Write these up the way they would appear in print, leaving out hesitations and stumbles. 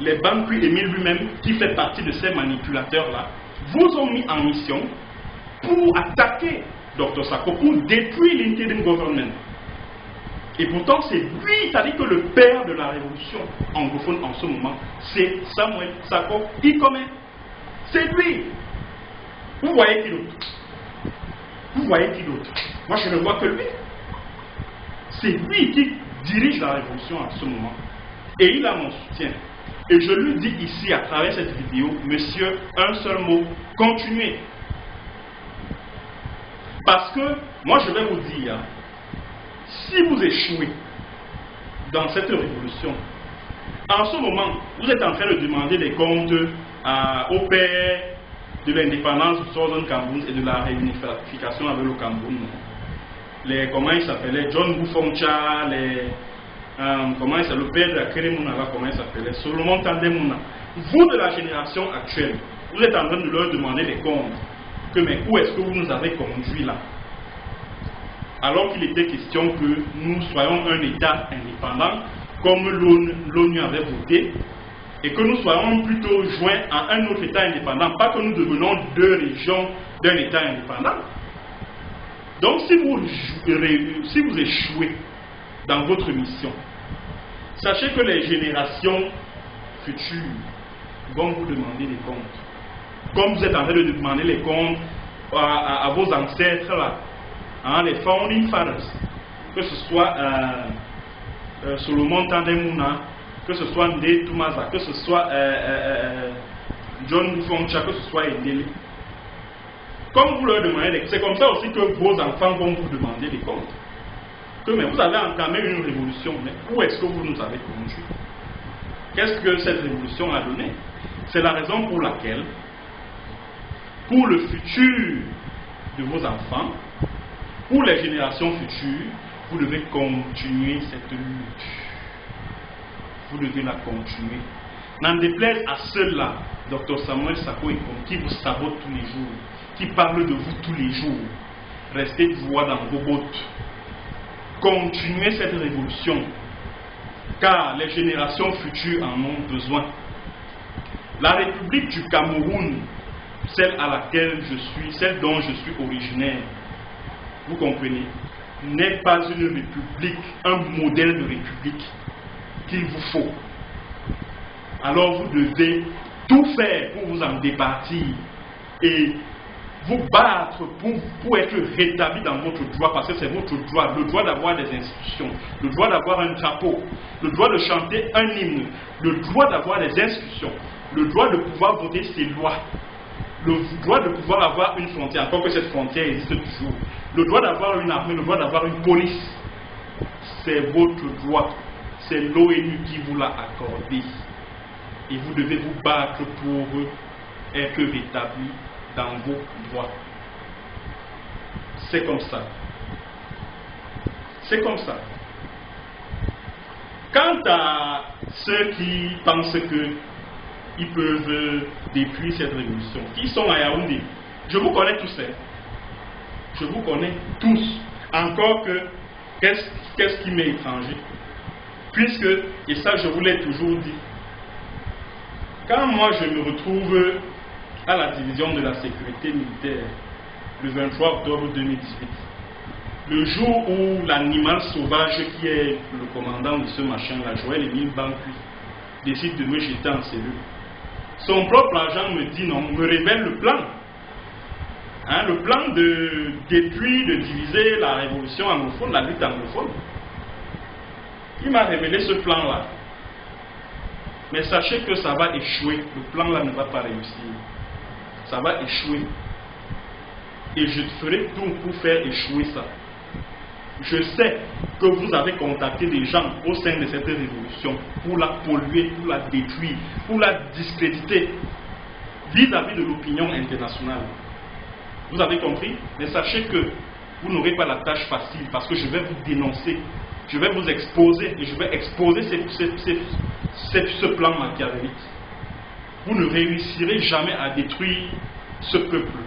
les Ban Kui Emile lui-même, qui fait partie de ces manipulateurs-là, vous ont mis en mission pour attaquer Dr Sako, pour détruire l'interim government. Et pourtant, c'est lui, c'est-à-dire que le père de la révolution anglophone en ce moment, c'est Samuel Sako Ikome. C'est lui. Vous voyez qui d'autre? Vous voyez qui d'autre? Moi, je ne vois que lui. C'est lui qui dirige la révolution en ce moment. Et il a mon soutien. Et je lui dis ici, à travers cette vidéo, monsieur, un seul mot, continuez. Parce que, moi je vais vous dire, si vous échouez dans cette révolution, en ce moment, vous êtes en train de demander des comptes au père de l'indépendance du Southern Cameroun et de la réunification avec le Cameroun. Comment il s'appelait, John Boufoncha, comment il s'appelait, le père de la Kérémouna, comment il s'appelait, Solomon Tandemouna. Vous de la génération actuelle, vous êtes en train de leur demander des comptes. Mais où est-ce que vous nous avez conduits là? Alors qu'il était question que nous soyons un État indépendant, comme l'ONU avait voté, et que nous soyons plutôt joints à un autre État indépendant, pas que nous devenons deux régions d'un État indépendant. Donc si vous échouez dans votre mission, sachez que les générations futures vont vous demander des comptes. Comme vous êtes en train de demander les comptes à vos ancêtres là, hein, les founding fathers, que ce soit Solomon Tandemouna, que ce soit Ndé Toumaza, que ce soit John Boufoncha, que ce soit Endele. Comme vous leur demandez, c'est comme ça aussi que vos enfants vont vous demander des comptes. Mais vous avez entamé une révolution, mais où est-ce que vous nous avez conduits? Qu'est-ce que cette révolution a donné? C'est la raison pour laquelle, pour le futur de vos enfants, pour les générations futures, vous devez continuer cette lutte. Vous devez la continuer. N'en déplaise à ceux-là, Dr Samuel Sako Ikome, qui vous sabotent tous les jours, qui parlent de vous tous les jours. Restez droit dans vos bottes. Continuez cette révolution, car les générations futures en ont besoin. La République du Cameroun, celle à laquelle je suis, celle dont je suis originaire, vous comprenez, n'est pas une république, un modèle de république qu'il vous faut. Alors vous devez tout faire pour vous en départir et vous battre pour être rétabli dans votre droit, parce que c'est votre droit, le droit d'avoir des institutions, le droit d'avoir un drapeau, le droit de chanter un hymne, le droit d'avoir des institutions, le droit de pouvoir voter ses lois, le droit de pouvoir avoir une frontière, encore que cette frontière existe toujours, le droit d'avoir une armée, le droit d'avoir une police. C'est votre droit, c'est l'ONU qui vous l'a accordé. Et vous devez vous battre pour être rétabli dans vos droits. C'est comme ça. C'est comme ça. Quant à ceux qui pensent qu'ils peuvent détruire cette révolution, qui sont à Yaoundé, je vous connais tous. Je vous connais tous. Encore que, qu'est-ce qui m'est étranger? Puisque, et ça je vous l'ai toujours dit, quand moi je me retrouve à la division de la sécurité militaire le 23 octobre 2018, le jour où l'animal sauvage qui est le commandant de ce machin-là, Joël Émile Ban Kui, décide de me jeter en cellule, son propre agent me dit non, me révèle le plan. Hein, le plan de détruire, de diviser la révolution anglophone, la lutte anglophone. Il m'a révélé ce plan-là. Mais sachez que ça va échouer. Le plan-là ne va pas réussir. Ça va échouer. Et je ferai tout pour faire échouer ça. Je sais que vous avez contacté des gens au sein de cette révolution pour la polluer, pour la détruire, pour la discréditer vis-à-vis de l'opinion internationale. Vous avez compris? Mais sachez que vous n'aurez pas la tâche facile parce que je vais vous dénoncer, je vais vous exposer et je vais exposer ce plan machiavélique. Vous ne réussirez jamais à détruire ce peuple.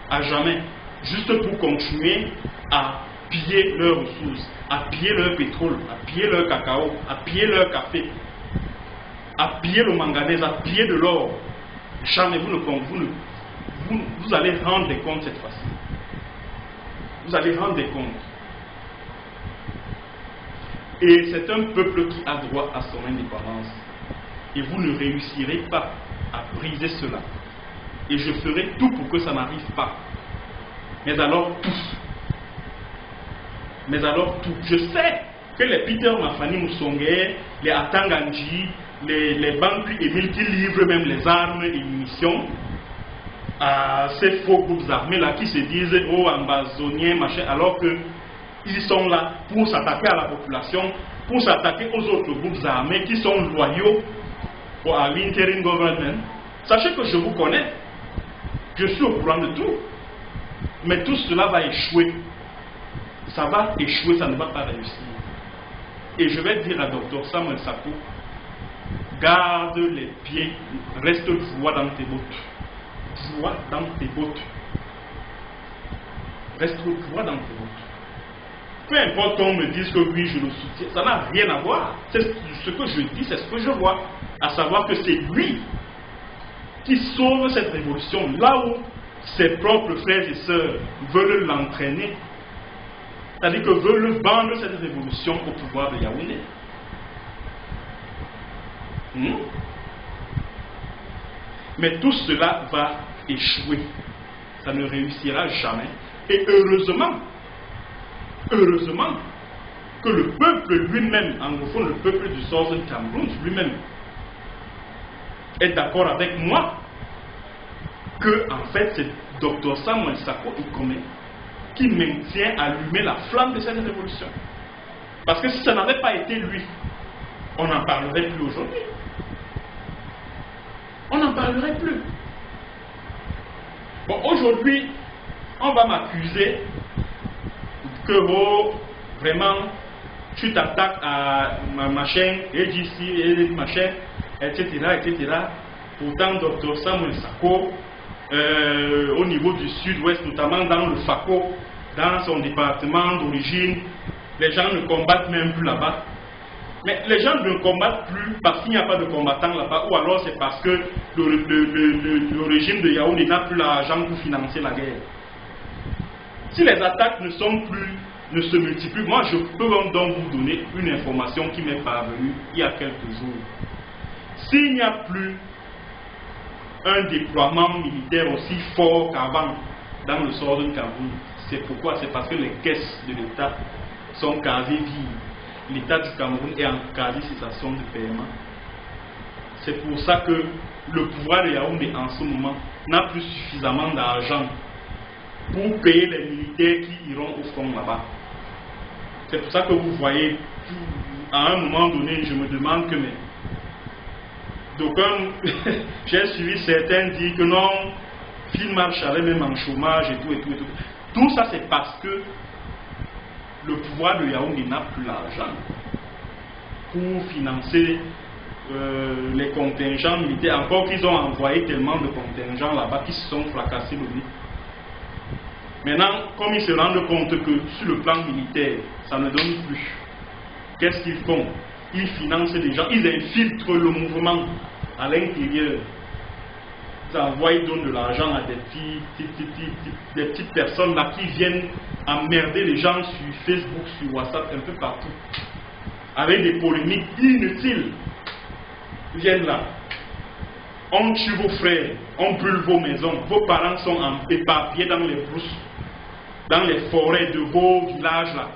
À jamais. Juste pour continuer à piller leurs ressources, à piller leur pétrole, à piller leur cacao, à piller leur café. à piller le manganèse, à piller de l'or. Jamais vous allez rendre des comptes cette fois-ci. Vous allez rendre des comptes. Et c'est un peuple qui a droit à son indépendance. Et vous ne réussirez pas à briser cela. Et je ferai tout pour que ça n'arrive pas. Mais alors tous. Mais alors tout. Je sais que les Peter Mafani Moussongé, les Atanganji, les banques Émile qui livrent même les armes et les munitions à ces faux groupes armés là qui se disent oh ambazoniens, machin, alors qu'ils sont là pour s'attaquer à la population, pour s'attaquer aux autres groupes armés qui sont loyaux à l'interim government. Sachez que je vous connais, je suis au courant de tout, mais tout cela va échouer. Ça va échouer, ça ne va pas réussir. Et je vais dire à Dr Samuel Sako, garde les pieds, reste droit dans tes bottes. Droit dans tes bottes. Reste droit dans tes bottes. Peu importe qu'on me dise que oui, je le soutiens, ça n'a rien à voir. C'est ce que je dis, c'est ce que je vois. À savoir que c'est lui qui sauve cette révolution là où ses propres frères et sœurs veulent l'entraîner. C'est-à-dire que veulent vendre cette révolution au pouvoir de Yaoundé. Mais tout cela va échouer. Ça ne réussira jamais. Et heureusement que le peuple lui-même, anglophone, le peuple du Southern Cameroun lui-même, est d'accord avec moi que, en fait, c'est Dr Samuel Sako Ikome qui maintient allumé la flamme de cette révolution. Parce que si ça n'avait pas été lui, on n'en parlerait plus aujourd'hui. On n'en parlerait plus. Bon, aujourd'hui, on va m'accuser que vraiment, tu t'attaques à ma chaîne, AGC, et machin, etc., etc. Pourtant, Dr Samuel Sako, au niveau du sud-ouest, notamment dans le Fako, dans son département d'origine, les gens ne combattent même plus là-bas. Mais les gens ne combattent plus parce qu'il n'y a pas de combattants là-bas, ou alors c'est parce que le régime de Yaoundé n'a plus l'argent pour financer la guerre. Si les attaques ne se multiplient, moi je peux donc vous donner une information qui m'est parvenue il y a quelques jours. S'il n'y a plus un déploiement militaire aussi fort qu'avant dans le Southern Cameroun, c'est pourquoi? C'est parce que les caisses de l'État sont quasi vides. L'État du Cameroun est en quasi-cessation de paiement. C'est pour ça que le pouvoir de Yaoundé en ce moment n'a plus suffisamment d'argent pour payer les militaires qui iront au front là-bas. C'est pour ça que vous voyez, à un moment donné, je me demande que d'aucuns, j'ai suivi certains dire que non, Phil Marshall est même en chômage et tout et tout et tout. Tout ça c'est parce que le pouvoir de Yaoundé n'a plus l'argent pour financer les contingents militaires. Encore qu'ils ont envoyé tellement de contingents là-bas qui se sont fracassés le nez. Maintenant, comme ils se rendent compte que sur le plan militaire, ça ne donne plus, qu'est-ce qu'ils font? Ils financent des gens, ils infiltrent le mouvement à l'intérieur. Ils envoient, ils donnent de l'argent à des petites personnes là qui viennent emmerder les gens sur Facebook, sur WhatsApp, un peu partout. Avec des polémiques inutiles. Ils viennent là. On tue vos frères, on brûle vos maisons, vos parents sont éparpillés dans les brousses, dans les forêts de vos villages là.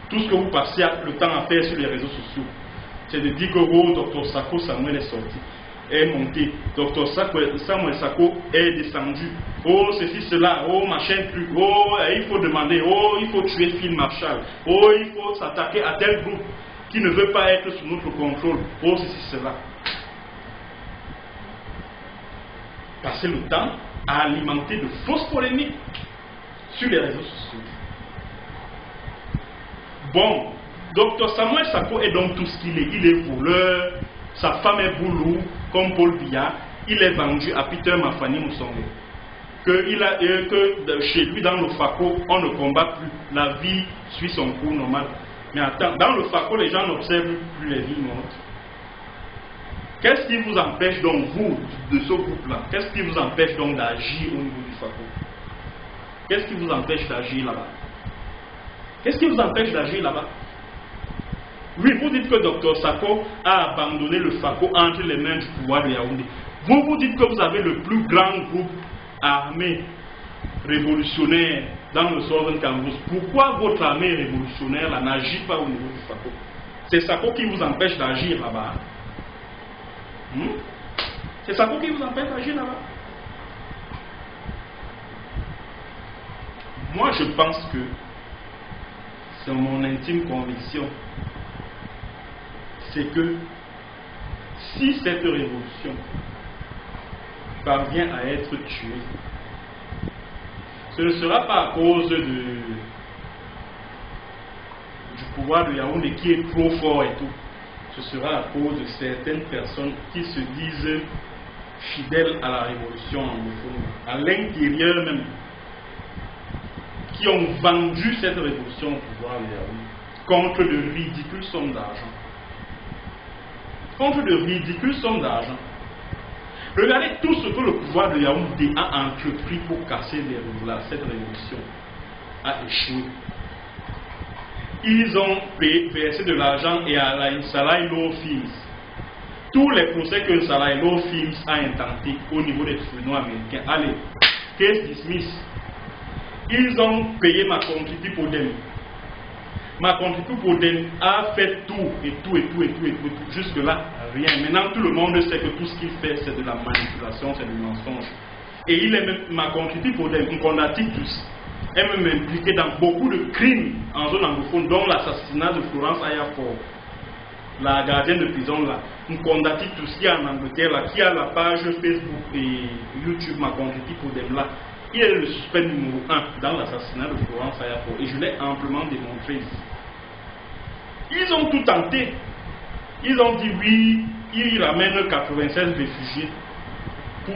Tout ce que vous passez le temps à faire sur les réseaux sociaux, c'est de dire que Dr Sako Samuel est sorti, est monté, Dr Samuel Sako est descendu, oh ceci, cela, oh machin truc, oh il faut demander, oh il faut tuer Phil Marshall, oh il faut s'attaquer à tel groupe qui ne veut pas être sous notre contrôle, oh ceci, cela. Passer le temps à alimenter de fausses polémiques sur les réseaux sociaux. Bon, Dr Samuel Sako est donc tout ce qu'il est. Il est voleur, sa femme est boulou, comme Paul Biya. Il est vendu à Peter Mafani Moussongé. Que chez lui, dans le Fako, on ne combat plus. La vie suit son cours normal. Mais attends, dans le Fako, les gens n'observent plus les vies mortes. Qu'est-ce qui vous empêche donc, vous, de ce groupe-là, qu'est-ce qui vous empêche donc d'agir au niveau du FACO? Qu'est-ce qui vous empêche d'agir là-bas? Qu'est-ce qui vous empêche d'agir là-bas? Oui, vous dites que Dr Sako a abandonné le FACO entre les mains du pouvoir de Yaoundé. Vous dites que vous avez le plus grand groupe armé révolutionnaire dans le Southern Cameroun. Pourquoi votre armée révolutionnaire là n'agit pas au niveau du FACO? C'est Sako qui vous empêche d'agir là-bas. C'est Sako qui vous empêche d'agir là-bas. Moi, je pense que c'est mon intime conviction, c'est que si cette révolution parvient à être tuée, ce ne sera pas à cause du pouvoir de Yaoundé qui est trop fort et tout. Ce sera à cause de certaines personnes qui se disent fidèles à la révolution anglophone, à l'intérieur même, qui ont vendu cette révolution au pouvoir de Yaoundé contre de ridicules sommes d'argent. Contre de ridicules sommes d'argent. Regardez tout ce que le pouvoir de Yaoundé a entrepris pour casser cette révolution a échoué. Ils ont versé de l'argent et à la Salah Law Films. Tous les procès que Salah Law Films a intentés au niveau des tribunaux américains, allez, case dismiss. Ils ont payé ma contribution pour dem. Ma contribution pour dem a fait tout. Jusque-là, rien. Maintenant, tout le monde sait que tout ce qu'il fait, c'est de la manipulation, c'est du mensonge. Et il est même, ma contribution pour dem, qu'on a dit tous, est même impliqué dans beaucoup de crimes en zone anglophone, dont l'assassinat de Florence Ayafor, la gardienne de prison là. Qu'on a dit tout ce qui est en Angleterre là, qui a la page Facebook et YouTube, ma contribution pour dem là. Il est le suspect numéro 1 dans l'assassinat de Florence Ayafor et je l'ai amplement démontré ici. Ils ont tout tenté. Ils ont dit oui, ils ramènent 96 réfugiés pour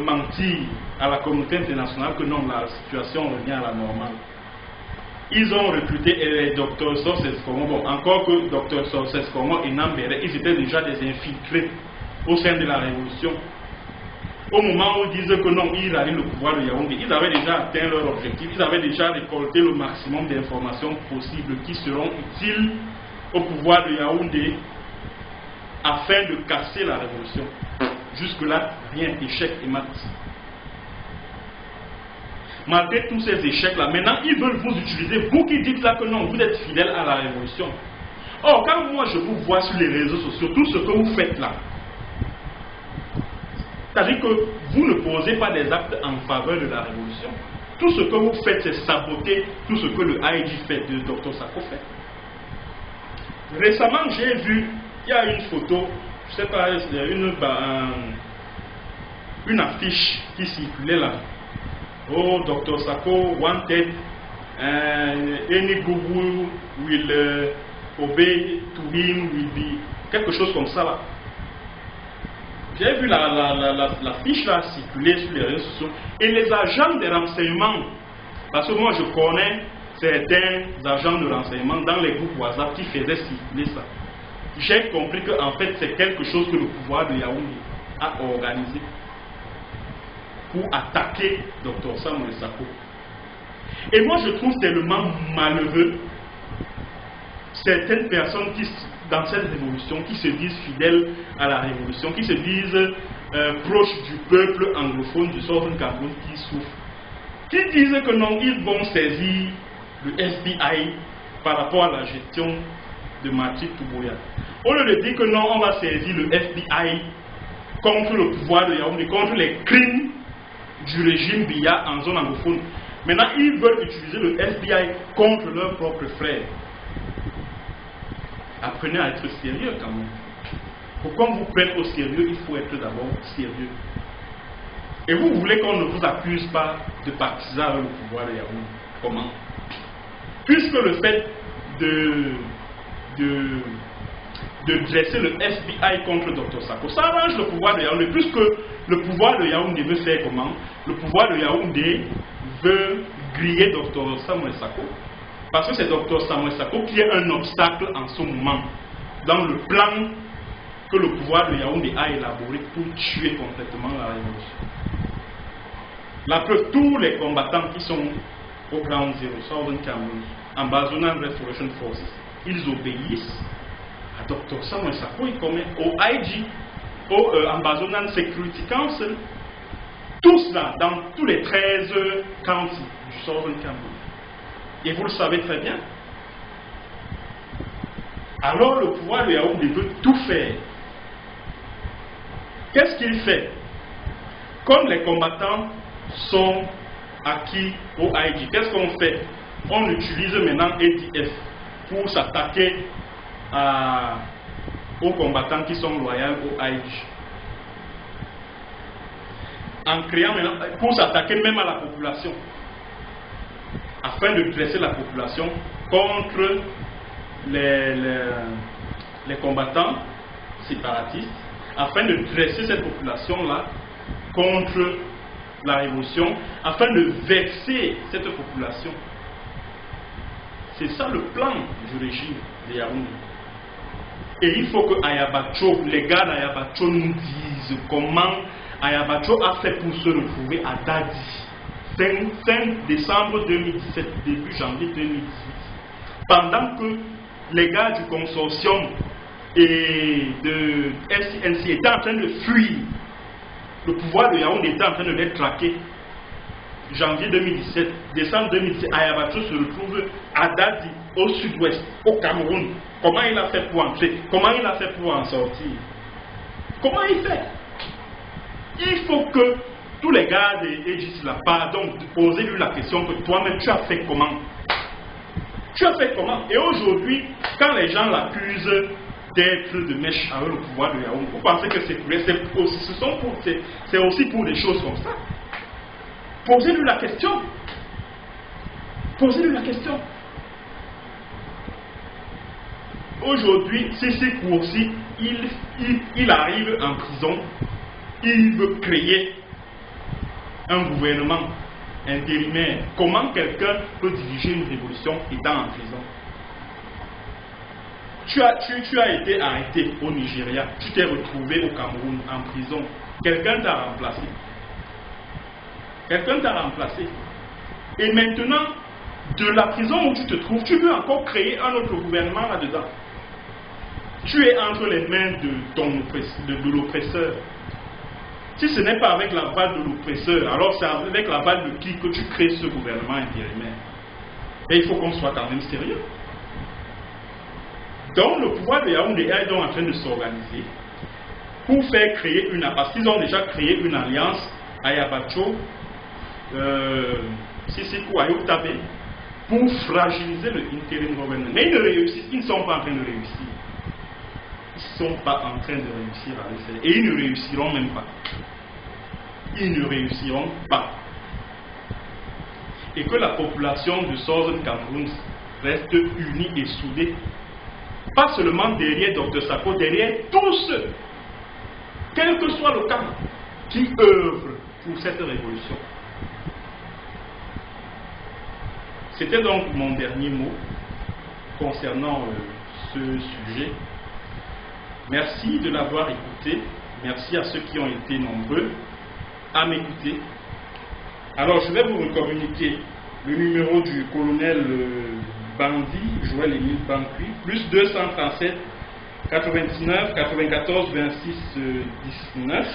mentir à la communauté internationale que non, la situation revient à la normale. Ils ont recruté les Dr Sorces Congo. Bon, encore que Dr Sorces Congo et Nambere, ils étaient déjà des infiltrés au sein de la révolution. Au moment où ils disent que non, ils avaient le pouvoir de Yaoundé, ils avaient déjà atteint leur objectif, ils avaient déjà récolté le maximum d'informations possibles qui seront utiles au pouvoir de Yaoundé afin de casser la révolution. Jusque-là, rien, échec et mat. Malgré tous ces échecs-là, maintenant ils veulent vous utiliser, vous qui dites là que non, vous êtes fidèles à la révolution. Or, quand moi je vous vois sur les réseaux sociaux, tout ce que vous faites là, c'est-à-dire que vous ne posez pas des actes en faveur de la révolution. Tout ce que vous faites, c'est saboter tout ce que le ID fait, de Dr Sako fait. Récemment, j'ai vu, il y a une photo, je ne sais pas, une affiche qui circulait là. Oh, Dr Sako wanted, any Google will obey to him, will be, quelque chose comme ça là. J'ai vu la fiche là circuler sur les réseaux sociaux et les agents de renseignement, parce que moi je connais certains agents de renseignement dans les groupes WhatsApp qui faisaient circuler ça. J'ai compris que en fait c'est quelque chose que le pouvoir de Yaoundé a organisé pour attaquer Dr Samuel Sako. Et moi je trouve tellement malheureux certaines personnes qui, dans cette révolution, qui se disent fidèles à la révolution, qui se disent proches du peuple anglophone du Southern Cameroun qui souffre, qui disent que non, ils vont saisir le FBI par rapport à la gestion de Mathieu Touboya. Au lieu de dire que non, on va saisir le FBI contre le pouvoir de Yaoundé, contre les crimes du régime Biya en zone anglophone. Maintenant, ils veulent utiliser le FBI contre leurs propres frères. Apprenez à être sérieux quand même. Pour qu'on vous prenne au sérieux, il faut être d'abord sérieux. Et vous voulez qu'on ne vous accuse pas de partisan avec le pouvoir de Yaoundé. Comment? Puisque le fait de dresser le FBI contre Dr Sako, ça arrange le pouvoir de Yaoundé, puisque le pouvoir de Yaoundé veut faire comment? Le pouvoir de Yaoundé veut griller Dr Samuel Sako. Parce que c'est Dr Samuel Sako qui est un obstacle en ce moment dans le plan que le pouvoir de Yaoundé a élaboré pour tuer complètement la révolution. La preuve, tous les combattants qui sont au Ground Zero, Southern Cameroon, Ambazonan Restoration Forces, ils obéissent à Dr. Samuel Sarkozy comme au IG, au Ambazonan Security Council, tous là, dans tous les 13 counties du Southern Cameroon. Et vous le savez très bien. Alors le pouvoir de Yaoundé veut tout faire. Qu'est-ce qu'il fait? Comme les combattants sont acquis au IG, qu'est-ce qu'on fait? On utilise maintenant ATF pour s'attaquer aux combattants qui sont loyaux au IG. En créant maintenant, pour s'attaquer même à la population, afin de dresser la population contre les combattants séparatistes, afin de dresser cette population-là contre la révolution, afin de vexer cette population. C'est ça le plan du régime de Yaoundé. Et il faut que Ayabacho, les gars d'Ayabacho nous disent comment Ayabacho a fait pour se retrouver à Dadi. Fin décembre 2017, début janvier 2018. Pendant que les gars du consortium et de FCNC étaient en train de fuir, le pouvoir de Yaoundé était en train de les traquer. Janvier 2017, décembre 2017, Ayabacho se retrouve à Dadi, au sud-ouest, au Cameroun. Comment il a fait pour entrer? Comment il a fait pour en sortir? Comment il fait? Il faut que tous les gars de Aegis là, pardon, posez-lui la question que toi-même tu as fait comment? Tu as fait comment? Et aujourd'hui, quand les gens l'accusent d'être de mèche avec le pouvoir de Yaoundé, vous pensez que c'est aussi pour des choses comme ça? Posez-lui la question. Posez-lui la question. Aujourd'hui, Sissi Kouossi, il arrive en prison. Il veut créer un gouvernement intérimaire. Comment quelqu'un peut diriger une révolution étant en prison? Tu as été arrêté au Nigeria. Tu t'es retrouvé au Cameroun en prison. Quelqu'un t'a remplacé. Quelqu'un t'a remplacé. Et maintenant, de la prison où tu te trouves, tu veux encore créer un autre gouvernement là-dedans. Tu es entre les mains de l'oppresseur. Si ce n'est pas avec la balle de l'oppresseur, alors c'est avec la balle de qui que tu crées ce gouvernement intérimaire. Et il faut qu'on soit quand même sérieux. Donc le pouvoir de Yaoundé est donc en train de s'organiser pour faire créer parce qu'ils ont déjà créé une alliance Ayabacho, Sissi Kouayou Tabé, pour fragiliser le interim government. Mais ils ne sont pas en train de réussir. Ils ne sont pas en train de réussir à le faire. Et ils ne réussiront même pas. Ils ne réussiront pas. Et que la population de Southern Cameroun reste unie et soudée. Pas seulement derrière Dr. Sako, derrière tous ceux, quel que soit le camp, qui œuvrent pour cette révolution. C'était donc mon dernier mot concernant ce sujet. Merci de l'avoir écouté. Merci à ceux qui ont été nombreux à m'écouter. Alors, je vais vous communiquer le numéro du colonel Bandi, Joël Émile Bancui, plus 237 99 94 26 19.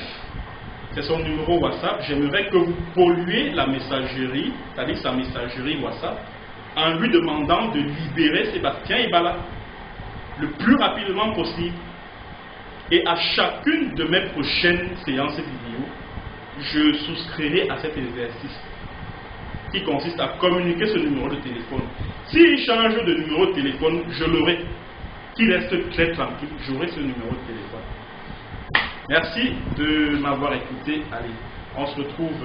C'est son numéro WhatsApp. J'aimerais que vous polluez la messagerie, c'est-à-dire sa messagerie WhatsApp, en lui demandant de libérer Sébastien Ibala le plus rapidement possible. Et à chacune de mes prochaines séances vidéo, je souscrirai à cet exercice qui consiste à communiquer ce numéro de téléphone. S'il change de numéro de téléphone, je l'aurai. Qu'il reste très tranquille, j'aurai ce numéro de téléphone. Merci de m'avoir écouté. Allez, on se retrouve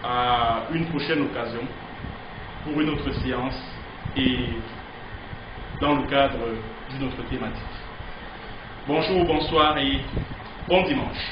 à une prochaine occasion pour une autre séance et dans le cadre d'une autre thématique. Bonjour, bonsoir et bon dimanche.